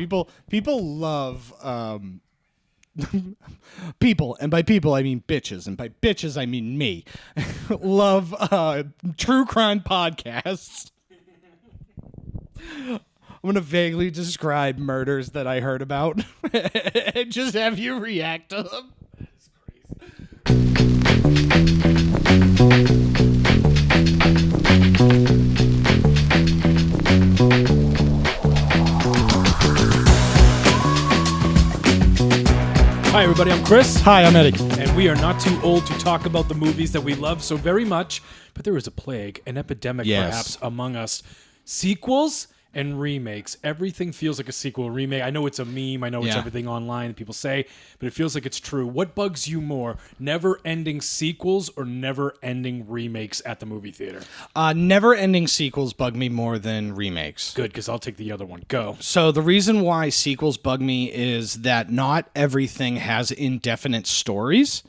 People love people, and by people I mean bitches, and by bitches I mean me. Love true crime podcasts. I'm going to vaguely describe murders that I heard about and just have you react to them. That is Hi, everybody. I'm Chris. Hi, I'm Eddie. And we are not too old to talk about the movies that we love so very much, but there is a plague, an epidemic perhaps, among us. Sequels and remakes. Everything feels like a sequel or remake. I know it's a meme. I know it's everything online that people say, but it feels like it's true. What bugs you more, never-ending sequels or never-ending remakes at the movie theater? Never-ending sequels bug me more than remakes. Good, because I'll take the other one. Go. So the reason why sequels bug me is that not everything has indefinite stories,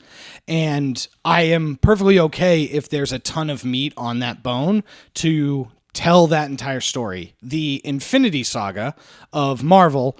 and I am perfectly okay if there's a ton of meat on that bone to tell that entire story. The Infinity Saga of Marvel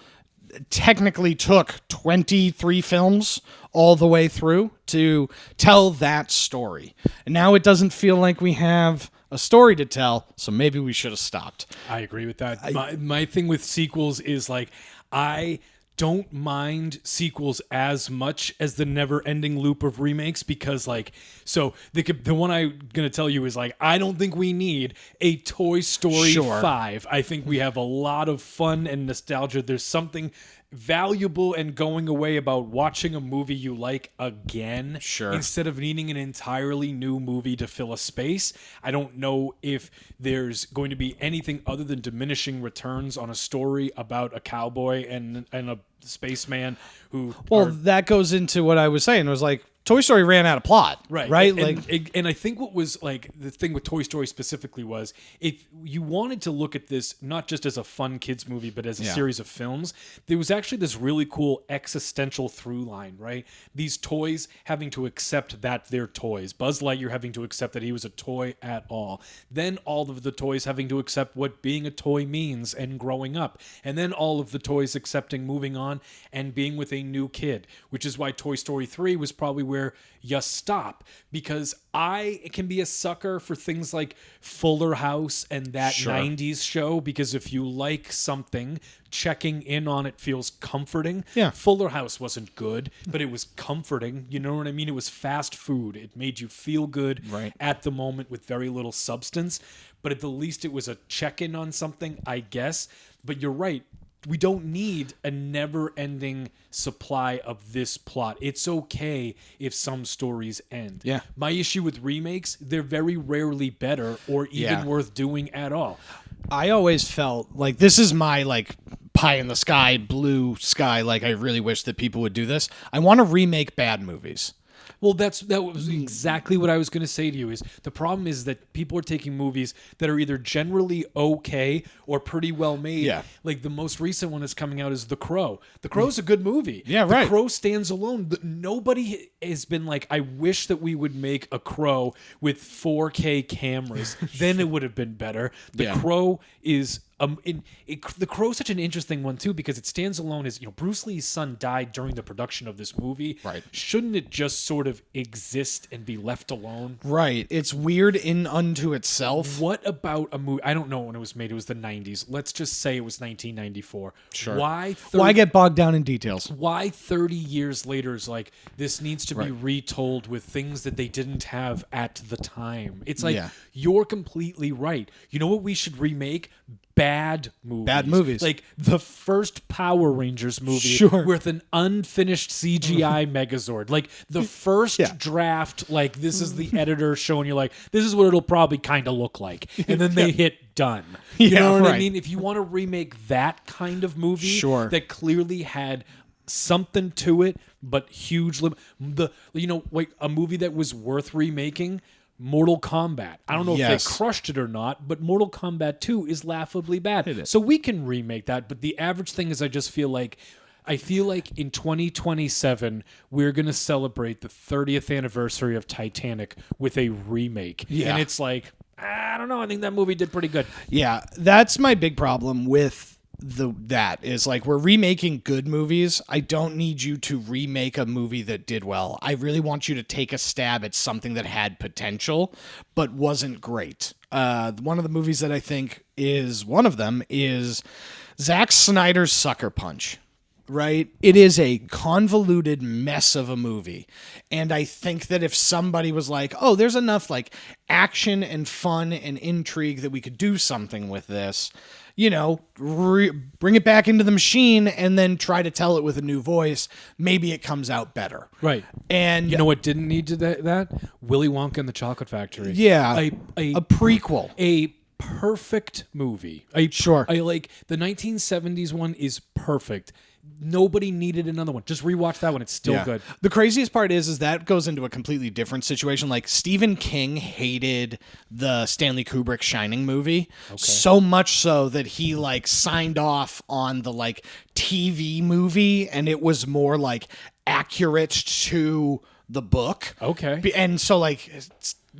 technically took 23 films all the way through to tell that story. And now it doesn't feel like we have a story to tell, so maybe we should have stopped. I agree with that. My thing with sequels is like, I don't mind sequels as much as the never-ending loop of remakes because, like, so the one I'm going to tell you is, like, I don't think we need a Toy Story 5. I think we have a lot of fun and nostalgia. There's something valuable and going away about watching a movie you like again instead of needing an entirely new movie to fill a space. I don't know if there's going to be anything other than diminishing returns on a story about a cowboy and a spaceman who that goes into what I was saying. It was like Toy Story ran out of plot, right? And I think what was like the thing with Toy Story specifically was if you wanted to look at this not just as a fun kids movie, but as a series of films, there was actually this really cool existential through line, right? These toys having to accept that they're toys. Buzz Lightyear having to accept that he was a toy at all. Then all of the toys having to accept what being a toy means and growing up. And then all of the toys accepting moving on and being with a new kid, which is why Toy Story 3 was probably where you stop, because I can be a sucker for things like Fuller House and that 90s show, because if you like something, checking in on it feels comforting. Fuller House wasn't good, but it was comforting. You know what I mean? It was fast food. It made you feel good at the moment with very little substance, but at the least it was a check-in on something, I guess. But you're right. We don't need a never-ending supply of this plot. It's okay if some stories end. My issue with remakes, they're very rarely better or even worth doing at all. I always felt like this is my like pie in the sky, blue sky, like I really wish that people would do this. I want to remake bad movies. Well, that was exactly what I was going to say to you. Is the problem is that people are taking movies that are either generally okay or pretty well made. Like the most recent one that's coming out is The Crow. The Crow's a good movie. The Crow stands alone. Nobody has been like, I wish that we would make a Crow with 4K cameras. Then it would have been better. The Crow is... The Crow's such an interesting one too because it stands alone as, Bruce Lee's son died during the production of this movie. Shouldn't it just sort of exist and be left alone? It's weird in unto itself. What about a movie? I don't know when it was made. It was the 90s. Let's just say it was 1994. Why get bogged down in details? Why 30 years later is like this needs to be retold with things that they didn't have at the time? It's like you're completely right. You know what we should remake? Bad movies. Like the first Power Rangers movie with an unfinished CGI Megazord. Like the first draft, like this is the editor showing you like, this is what it'll probably kind of look like. And then they hit done. You know what I mean? If you want to remake that kind of movie that clearly had something to it, but huge, a movie that was worth remaking, Mortal Kombat. I don't know if they crushed it or not, but Mortal Kombat 2 is laughably bad. So we can remake that, but the average thing is I feel like in 2027, we're going to celebrate the 30th anniversary of Titanic with a remake. And it's like, I don't know. I think that movie did pretty good. Yeah, that's my big problem with that is like, we're remaking good movies. I don't need you to remake a movie that did well. I really want you to take a stab at something that had potential but wasn't great. One of the movies that I think is one of them is Zack Snyder's Sucker Punch. Right? It is a convoluted mess of a movie. And I think that if somebody was like, oh, there's enough like action and fun and intrigue that we could do something with this, you know, bring it back into the machine and then try to tell it with a new voice, maybe it comes out better. Right. And you know what didn't need to that? Willy Wonka and the Chocolate Factory. Yeah. A prequel. A perfect movie. Sure. I like the 1970s one is perfect. Nobody needed another one. Just rewatch that one. It's still good. The craziest part is that goes into a completely different situation. Like Stephen King hated the Stanley Kubrick Shining movie so much so that he like signed off on the like TV movie, and it was more like accurate to the book. Okay. And so like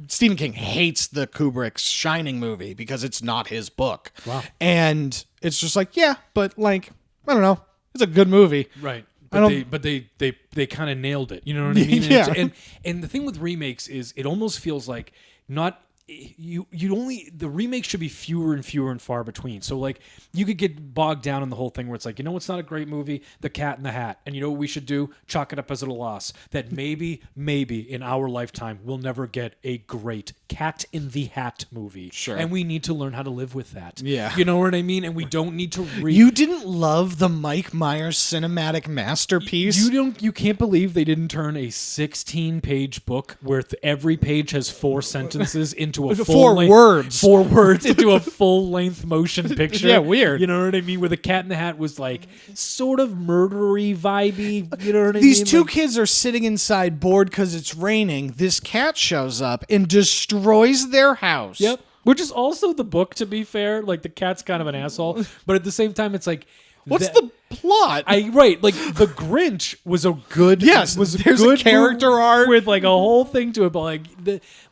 Stephen King hates the Kubrick's Shining movie because it's not his book. Wow. And it's just like, yeah, but like, I don't know. It's a good movie. Right. But they kind of nailed it. You know what I mean? Yeah. And the thing with remakes is it almost feels like not the remakes should be fewer and fewer and far between. So like you could get bogged down in the whole thing where it's like, you know, it's not a great movie, The Cat in the Hat. And you know what we should do? Chalk it up as a loss. That maybe in our lifetime we'll never get a great Cat in the Hat movie. Sure. And we need to learn how to live with that. Yeah. You know what I mean? And we don't need to You didn't love the Mike Myers cinematic masterpiece? You can't believe they didn't turn a 16-page book where every page has 4 sentences into a Four words. 4 words into a full-length motion picture. Yeah, weird. You know what I mean? Where the Cat in the Hat was like sort of murdery vibey. You know what I mean? These two kids are sitting inside bored because it's raining. This cat shows up and destroys their house. Yep. Which is also the book, to be fair. Like, the cat's kind of an asshole. But at the same time, it's like... What's the plot? Like the Grinch was a good there's good a character arc with like a whole thing to it, but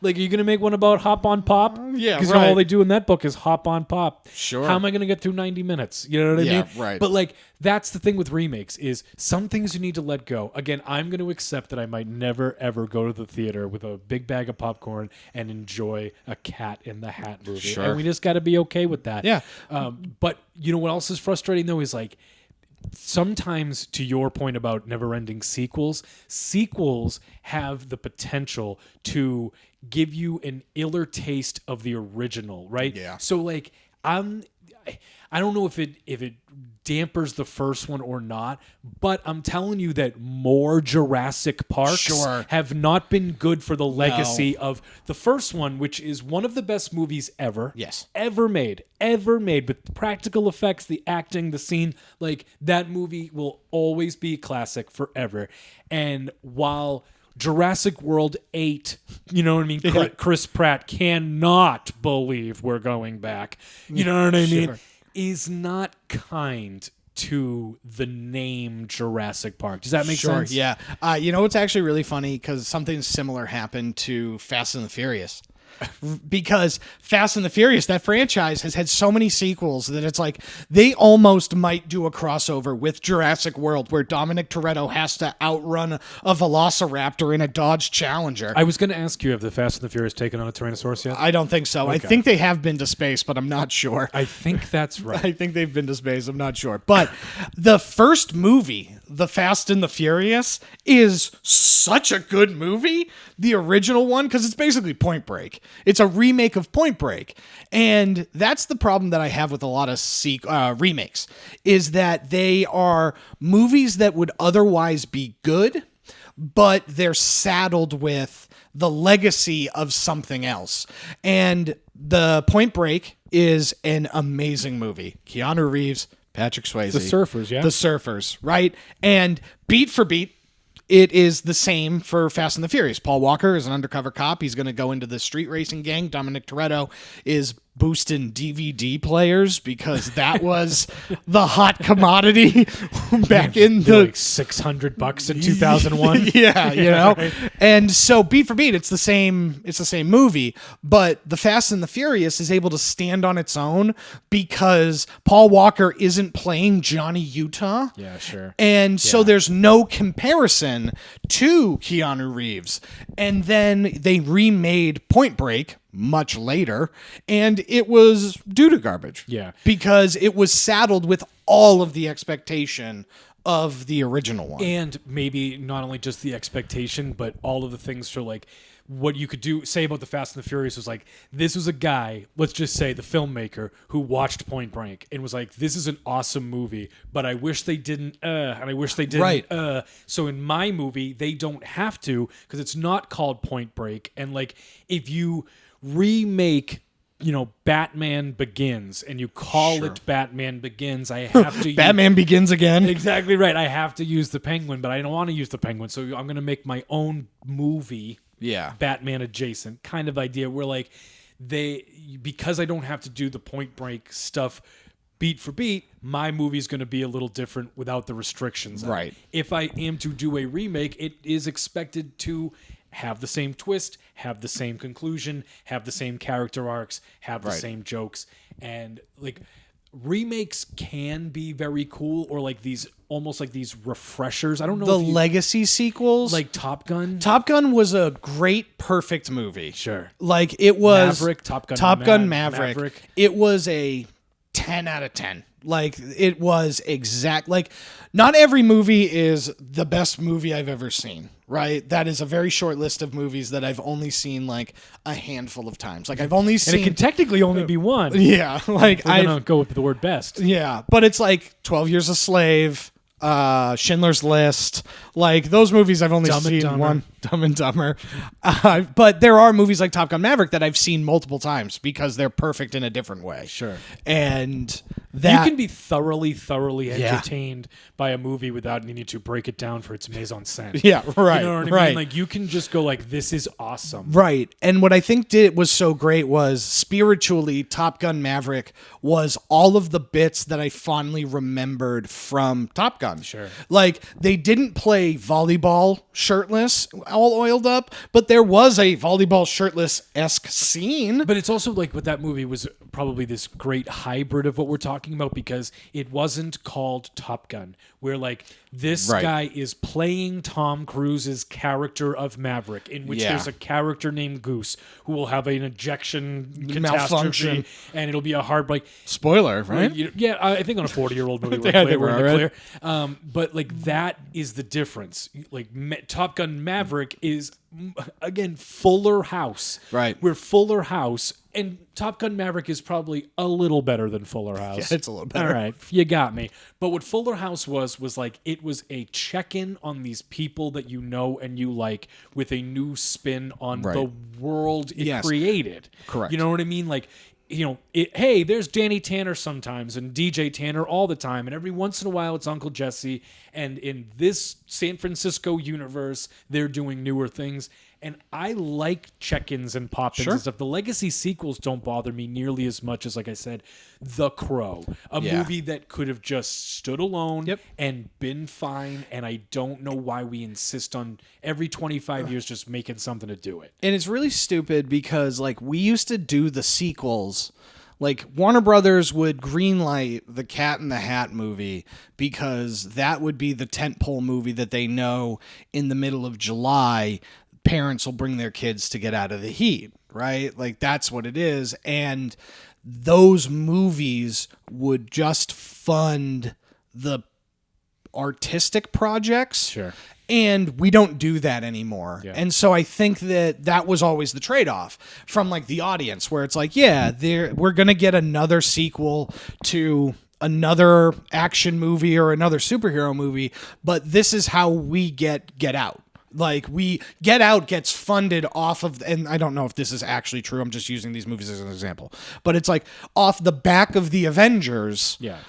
like are you gonna make one about Hop on Pop? Yeah, because right. all they do in that book is Hop on Pop. Sure. How am I gonna get through 90 minutes? You know what I mean? Right. But like that's the thing with remakes is some things you need to let go. Again, I'm gonna accept that I might never ever go to the theater with a big bag of popcorn and enjoy a Cat in the Hat movie, Sure. and we just got to be okay with that. Yeah. But you know what else is frustrating though is like. Sometimes, to your point about never-ending sequels have the potential to give you an iller taste of the original, right? Yeah. So, like, I don't know if it dampers the first one or not, but I'm telling you that more Jurassic Parks have not been good for the legacy of the first one, which is one of the best movies ever. Yes. Ever made. With the practical effects, the acting, the scene, like that movie will always be a classic forever. And while Jurassic World 8, you know what I mean? Yeah. Chris Pratt cannot believe we're going back. You know what I mean? Sure. Is not kind to the name Jurassic Park. Does that make sense? Yeah. You know what's actually really funny? Because something similar happened to Fast and the Furious. Because Fast and the Furious, that franchise has had so many sequels that it's like they almost might do a crossover with Jurassic World where Dominic Toretto has to outrun a velociraptor in a Dodge Challenger. I was going to ask you, have the Fast and the Furious taken on a Tyrannosaurus yet? I don't think so. Okay. I think they have been to space, but I'm not sure. I think that's right. I think they've been to space. I'm not sure. But the first movie, The Fast and the Furious, is such a good movie. The original one, because it's basically Point Break. It's a remake of Point Break. And that's the problem that I have with a lot of remakes, is that they are movies that would otherwise be good, but they're saddled with the legacy of something else. And the Point Break is an amazing movie. Keanu Reeves, Patrick Swayze. The Surfers, yeah. The Surfers, right? And beat for beat, it is the same for Fast and the Furious. Paul Walker is an undercover cop. He's going to go into the street racing gang. Dominic Toretto is boosting DVD players because that was the hot commodity back in the like $600 in 2001. yeah, you know. And so beat for beat, it's the same movie, but The Fast and the Furious is able to stand on its own because Paul Walker isn't playing Johnny Utah. Yeah, sure. And so there's no comparison to Keanu Reeves. And then they remade Point Break much later, and it was due to garbage. Yeah. Because it was saddled with all of the expectation of the original one. And maybe not only just the expectation, but all of the things for like what you could say about the Fast and the Furious was like, this was a guy, let's just say the filmmaker, who watched Point Break and was like, this is an awesome movie, but I wish they didn't, and I wish they didn't, Right. So in my movie, they don't have to, because it's not called Point Break. And like, if you remake, you know, Batman Begins and you call it Batman Begins, I have to Batman Begins again. Exactly right. I have to use the Penguin, but I don't want to use the Penguin, so I'm going to make my own movie. Yeah. Batman adjacent kind of idea where like because I don't have to do the Point Break stuff beat for beat, my movie is going to be a little different without the restrictions. Right. If I am to do a remake, it is expected to have the same twist, have the same conclusion, have the same character arcs, have the same jokes. And like remakes can be very cool, or like these almost like these refreshers. I don't know The if legacy sequels, like Top Gun. Top Gun was a great, perfect movie. Sure. Like it was Maverick, Top Gun Maverick. It was a 10 out of 10. Like it was exact. Like not every movie is the best movie I've ever seen. Right. That is a very short list of movies that I've only seen like a handful of times. Like I've only seen. And it can technically only be one. Yeah. Like I don't go with the word best. Yeah. But it's like 12 Years a Slave, Schindler's List, like those movies I've only seen one. Dumb and Dumber. But there are movies like Top Gun Maverick that I've seen multiple times because they're perfect in a different way. Sure. And that you can be thoroughly entertained by a movie without needing to break it down for its mise en scène. Yeah, right. You know what I mean? Like you can just go like, this is awesome. Right. And what I think was so great was spiritually Top Gun Maverick was all of the bits that I fondly remembered from Top Gun. Sure. Like they didn't play volleyball shirtless, all oiled up, but there was a volleyball shirtless-esque scene. But it's also like what that movie was probably this great hybrid of what we're talking about, because it wasn't called Top Gun, where like this guy is playing Tom Cruise's character of Maverick, in which there's a character named Goose who will have an ejection Malfunction, and it'll be a hard like spoiler, right? Yeah, I think on a 40-year-old movie we're clear. But like that is the difference. Like Top Gun Maverick is again Fuller House, right? We're Fuller House, and Top Gun Maverick is probably a little better than Fuller House. Yeah, it's a little better. All right, you got me. But what Fuller House was like, it was a check-in on these people that you know and you like, with a new spin on the world it created. Correct. You know what I mean? Like, you know, hey, there's Danny Tanner sometimes and DJ Tanner all the time, and every once in a while it's Uncle Jesse. And in this San Francisco universe, they're doing newer things. And I like check-ins and pop-ins and stuff. The legacy sequels don't bother me nearly as much as, like I said, The Crow. A movie that could have just stood alone and been fine. And I don't know why we insist on every 25 years just making something to do it. And it's really stupid because, like, we used to do the sequels. Like, Warner Brothers would greenlight the Cat in the Hat movie because that would be the tentpole movie that they know in the middle of July parents will bring their kids to get out of the heat, right? Like that's what it is. And those movies would just fund the artistic projects. Sure. And we don't do that anymore. Yeah. And so I think that was always the trade-off from like the audience, where it's like, yeah, we're going to get another sequel to another action movie or another superhero movie, but this is how we get Out. Like Get Out gets funded off of, and I don't know if this is actually true, I'm just using these movies as an example, but it's like off the back of the Avengers. Yeah.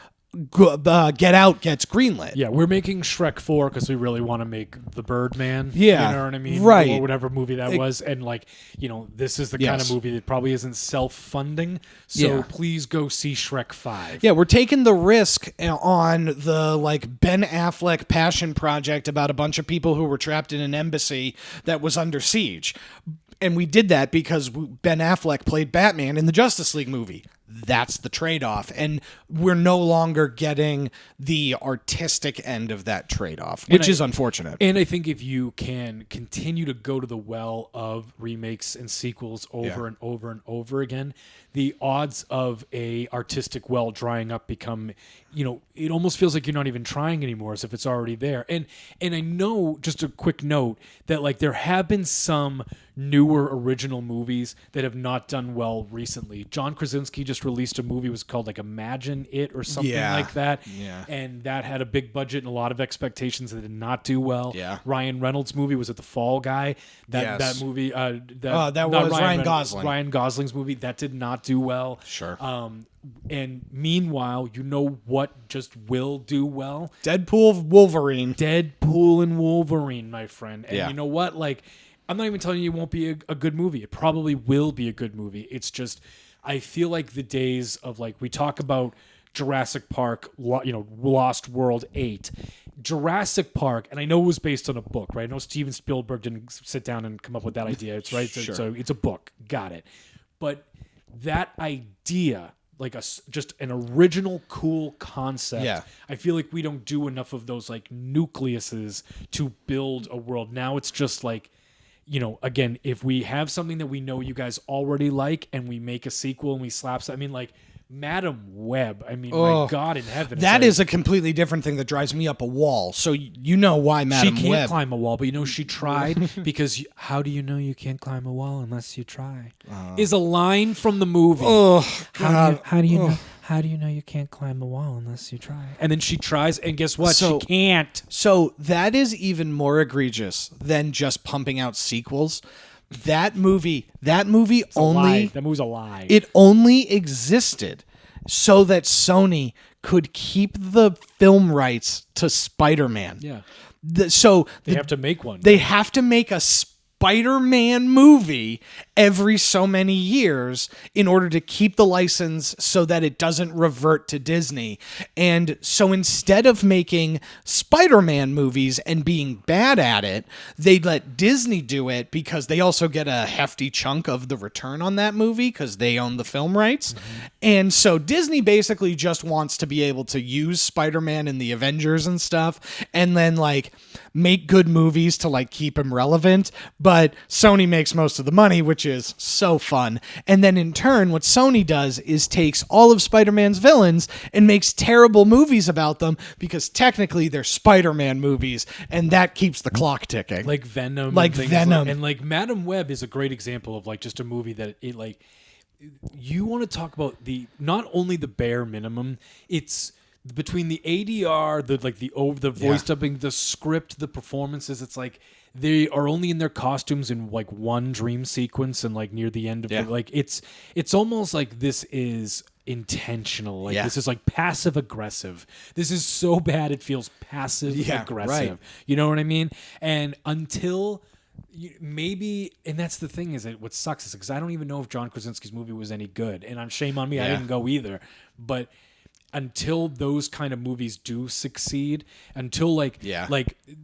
Get Out gets greenlit. Yeah, we're making Shrek 4 because we really want to make The Birdman. Yeah, you know what I mean? right. Or whatever movie that was. And like, this is the kind of movie that probably isn't self-funding. So please go see Shrek 5. Yeah, we're taking the risk on the like Ben Affleck passion project about a bunch of people who were trapped in an embassy that was under siege. And we did that because Ben Affleck played Batman in the Justice League movie. That's the trade-off. And we're no longer getting the artistic end of that trade-off, which is unfortunate. And I think if you can continue to go to the well of remakes and sequels over and over and over again, the odds of a artistic well drying up become, it almost feels like you're not even trying anymore as if it's already there. And I know, just a quick note, that like there have been some newer original movies that have not done well recently. John Krasinski just released a movie, it was called like Imagine It or something like that. Yeah. And that had a big budget and a lot of expectations that did not do well. Yeah. Ryan Reynolds' movie was it The Fall Guy? That movie that was Ryan Gosling. Ryan Gosling's movie, that did not do well. Sure. And meanwhile, you know what just will do well? Deadpool and Wolverine, my friend. And you know what? Like, I'm not even telling you it won't be a good movie. It probably will be a good movie. It's just, I feel like the days of like, we talk about Jurassic Park, Lost World 8. Jurassic Park, and I know it was based on a book, right? I know Steven Spielberg didn't sit down and come up with that idea. It's right. Sure. So it's a book. Got it. But that idea, like just an original cool concept. Yeah. I feel like we don't do enough of those like nucleuses to build a world. Now it's just like, again, if we have something that we know you guys already like and we make a sequel and we slap, like Madam Web. I mean, my God in heaven. That is a completely different thing that drives me up a wall. So you know why Madam Web. She can't climb a wall, but she tried because how do you know you can't climb a wall unless you try? Is a line from the movie. How do you know? How do you know you can't climb a wall unless you try? And then she tries, and guess what? She can't. So that is even more egregious than just pumping out sequels. That movie That movie's a lie. It only existed so that Sony could keep the film rights to Spider-Man. Yeah. They have to make one. They have to make a Spider-Man movie every so many years in order to keep the license so that it doesn't revert to Disney. And so instead of making Spider-Man movies and being bad at it, they let Disney do it because they also get a hefty chunk of the return on that movie because they own the film rights. Mm-hmm. And so Disney basically just wants to be able to use Spider-Man in the Avengers and stuff and then like make good movies to like keep him relevant. But Sony makes most of the money, which is so fun. And then in turn, what Sony does is takes all of Spider-Man's villains and makes terrible movies about them because technically they're Spider-Man movies, and that keeps the clock ticking. Like Venom. And like Madam Web is a great example of like just a movie that it like, you want to talk about not only the bare minimum, it's between the ADR, the voice dubbing, the script, the performances. It's like they are only in their costumes in like one dream sequence and like near the end of it. Like it's almost like this is intentional. Like this is like passive aggressive. This is so bad it feels passive aggressive. Right. You know what I mean? And until maybe, and that's the thing is that what sucks is because I don't even know if John Krasinski's movie was any good, and I'm shame on me, I didn't go either. But until those kind of movies do succeed, until like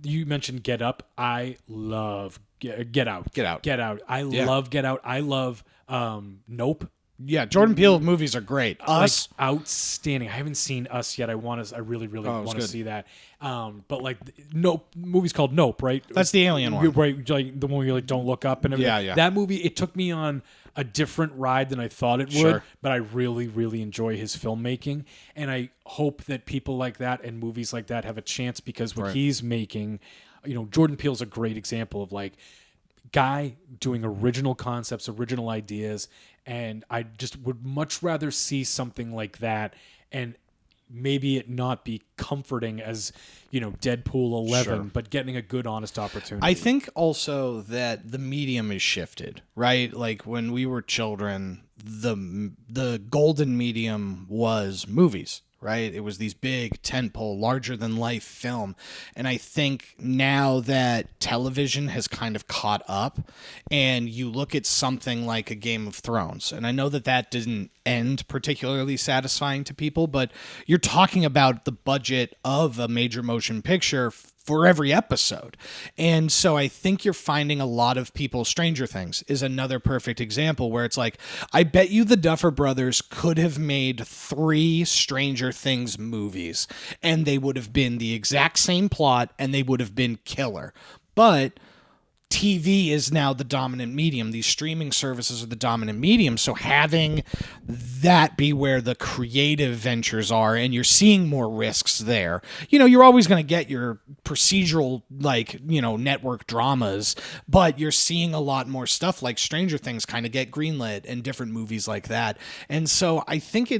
you mentioned Get Up, I love Get Out. I love Get Out. I love Nope. Yeah, Jordan Peele movies are great. Us, like, outstanding. I haven't seen Us yet. I really want to see that. But like Nope, movie's called Nope, right? That's the alien one, right? Like the one where you like don't look up and everything. Yeah. That movie, it took me on a different ride than I thought it would. But I really enjoy his filmmaking, and I hope that people like that and movies like that have a chance because what he's making, Jordan Peele's a great example of like guy doing original concepts, original ideas. And I just would much rather see something like that and maybe it not be comforting as, Deadpool 11, but getting a good, honest opportunity. I think also that the medium is shifted, right? Like when we were children, the golden medium was movies, right? It was these big tentpole, larger than life film. And I think now that television has kind of caught up and you look at something like a Game of Thrones, and I know that that didn't end particularly satisfying to people, but you're talking about the budget of a major motion picture for every episode. And so I think you're finding a lot of people, Stranger Things is another perfect example where it's like, I bet you the Duffer Brothers could have made 3 Stranger Things movies and they would have been the exact same plot and they would have been killer. But TV is now the dominant medium. These streaming services are the dominant medium. So having that be where the creative ventures are, and you're seeing more risks there. You know, you're always going to get your procedural, like, you know, network dramas, but you're seeing a lot more stuff like Stranger Things kind of get greenlit and different movies like that. And so I think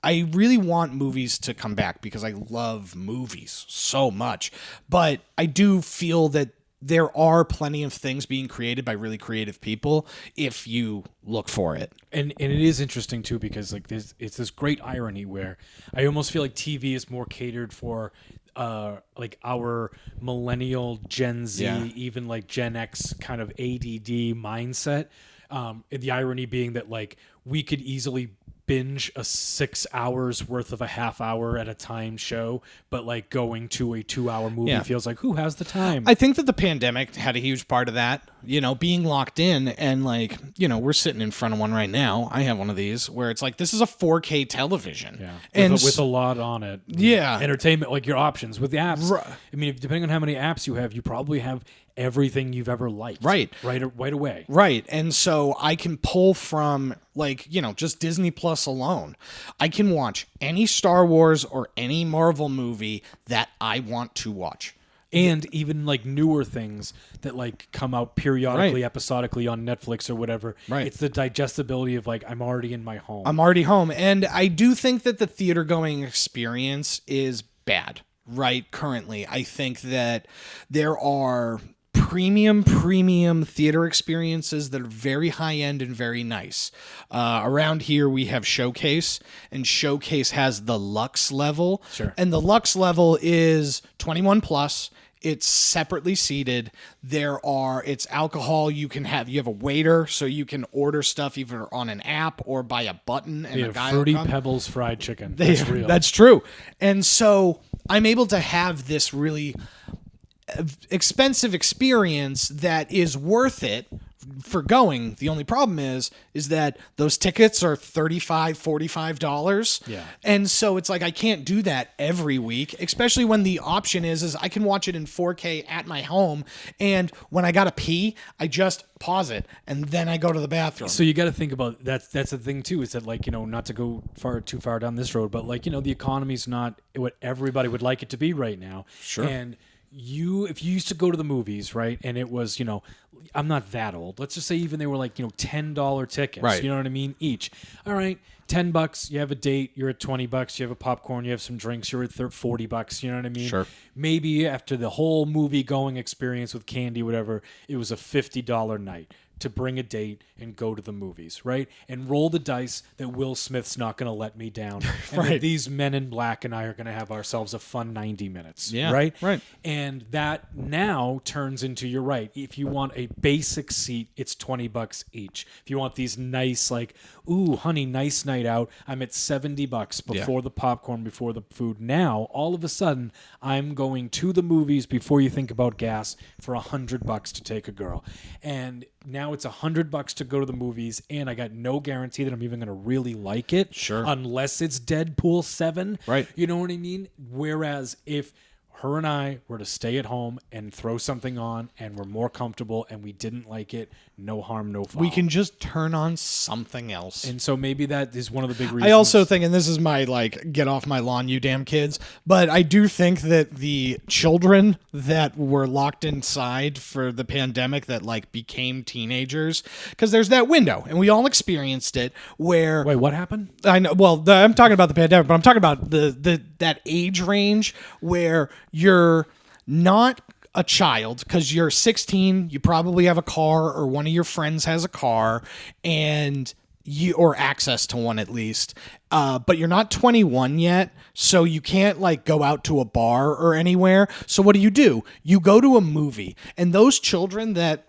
I really want movies to come back because I love movies so much. But I do feel that there are plenty of things being created by really creative people if you look for it. And it is interesting too because like it's this great irony where I almost feel like TV is more catered for like our millennial Gen Z, even like Gen X kind of ADD mindset. The irony being that like we could easily binge a 6 hours worth of a half hour at a time show, but like going to a 2-hour movie feels like who has the time? I think that the pandemic had a huge part of that, you know, being locked in and like, you know, we're sitting in front of one right now. I have one of these where it's like, this is a 4K television. Yeah. And with a lot on it. Yeah. Entertainment, like your options with the apps. I mean, depending on how many apps you have, you probably have everything you've ever liked. Right away. Right. And so I can pull from like, you know, just Disney Plus alone. I can watch any Star Wars or any Marvel movie that I want to watch. And even like newer things that like come out periodically, episodically on Netflix or whatever. Right. It's the digestibility of like, I'm already in my home. I'm already home. And I do think that the theater going experience is bad, right? Currently, I think that there are premium theater experiences that are very high end and very nice. Around here we have Showcase, and Showcase has the Lux level. Sure. And the Lux level is 21 plus. It's separately seated. It's alcohol. You have a waiter, so you can order stuff either on an app or by a button. And a guy Fruity will come. Pebbles fried chicken. That's real. That's true. And so I'm able to have this really expensive experience that is worth it for going. The only problem is that those tickets are $35, $45. Yeah. And so it's like I can't do that every week, especially when the option is I can watch it in 4K at my home, and when I gotta pee, I just pause it and then I go to the bathroom. So you got to think about that's the thing too, is that like, you know, not to go too far down this road, but like, you know, the economy's not what everybody would like it to be right now. Sure. And if you used to go to the movies, right, and it was, you know, I'm not that old. Let's just say even they were like, you know, $10 tickets. Right. You know what I mean? Each. All right, $10. You have a date. You're at $20. You have a popcorn. You have some drinks. You're at $40. You know what I mean? Sure. Maybe after the whole movie going experience with candy, whatever, it was a $50 night to bring a date and go to the movies, right? And roll the dice that Will Smith's not going to let me down. And that these men in black and I are going to have ourselves a fun 90 minutes, right? Right. And that now turns into, you're right, if you want a basic seat, it's $20 each. If you want these nice, like, ooh, honey, nice night out, I'm at $70 before the popcorn, before the food. Now, all of a sudden, I'm going to the movies before you think about gas for $100 to take a girl. And now it's $100 to go to the movies, and I got no guarantee that I'm even going to really like it. Sure. Unless it's Deadpool 7. Right. You know what I mean? Whereas if her and I were to stay at home and throw something on and we're more comfortable and we didn't like it, no harm, no foul. We can just turn on something else. And so maybe that is one of the big reasons. I also think, and this is my like, get off my lawn, you damn kids, but I do think that the children that were locked inside for the pandemic that like became teenagers, because there's that window, and we all experienced it, where... Wait, what happened? I know. Well, I'm talking about the pandemic, but I'm talking about that age range where you're not a child because you're 16, you probably have a car or one of your friends has a car, and or access to one at least, but you're not 21 yet, so you can't like go out to a bar or anywhere. So what do? You go to a movie, and those children that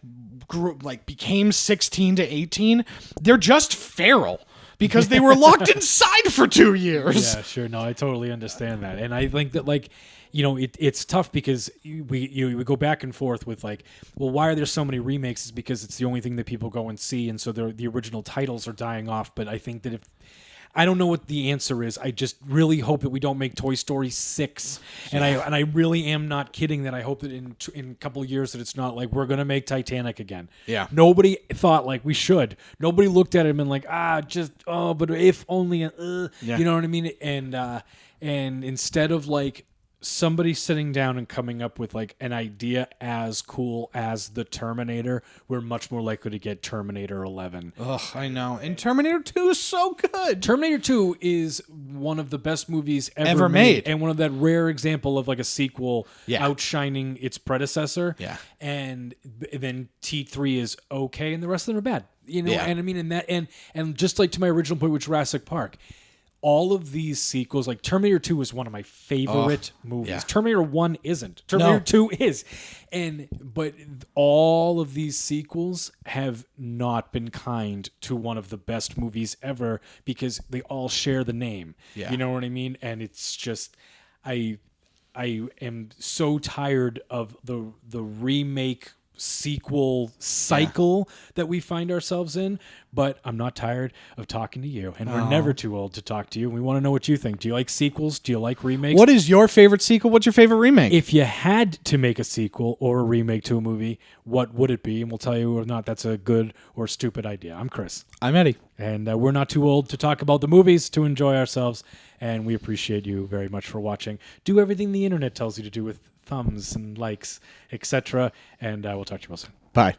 became 16 to 18, they're just feral because they were locked inside for 2 years. Yeah, sure. No, I totally understand that. And I think that, like, it's tough because we go back and forth with, like, well, why are there so many remakes? Is because it's the only thing that people go and see. And so the original titles are dying off. But I think that I don't know what the answer is. I just really hope that we don't make Toy Story 6. And I really am not kidding that I hope that in a couple of years that it's not like we're going to make Titanic again. Yeah. Nobody thought like we should. Nobody looked at it and been like, but if only, you know what I mean? And instead of like somebody sitting down and coming up with like an idea as cool as the Terminator, we're much more likely to get Terminator 11. Ugh, I know. And Terminator 2 is so good. Terminator 2 is one of the best movies ever made. And one of that rare example of like a sequel outshining its predecessor. Yeah. And then T3 is okay and the rest of them are bad. And I mean, and just like to my original point with Jurassic Park, all of these sequels, like Terminator 2 is one of my favorite movies. Yeah. Terminator 1 isn't. Terminator 2 is. But all of these sequels have not been kind to one of the best movies ever because they all share the name. Yeah. You know what I mean? And it's just I am so tired of the remake sequel cycle that we find ourselves in, but I'm not tired of talking to you, and we're never too old to talk to you. We want to know what you think. Do you like sequels? Do you like remakes? What is your favorite sequel? What's your favorite remake? If you had to make a sequel or a remake to a movie, what would it be? And we'll tell you whether or not that's a good or stupid idea. I'm Chris. I'm Eddie. And we're not too old to talk about the movies, to enjoy ourselves, and we appreciate you very much for watching. Do everything the internet tells you to do with thumbs and likes, etc. And we'll talk to you all soon. Bye.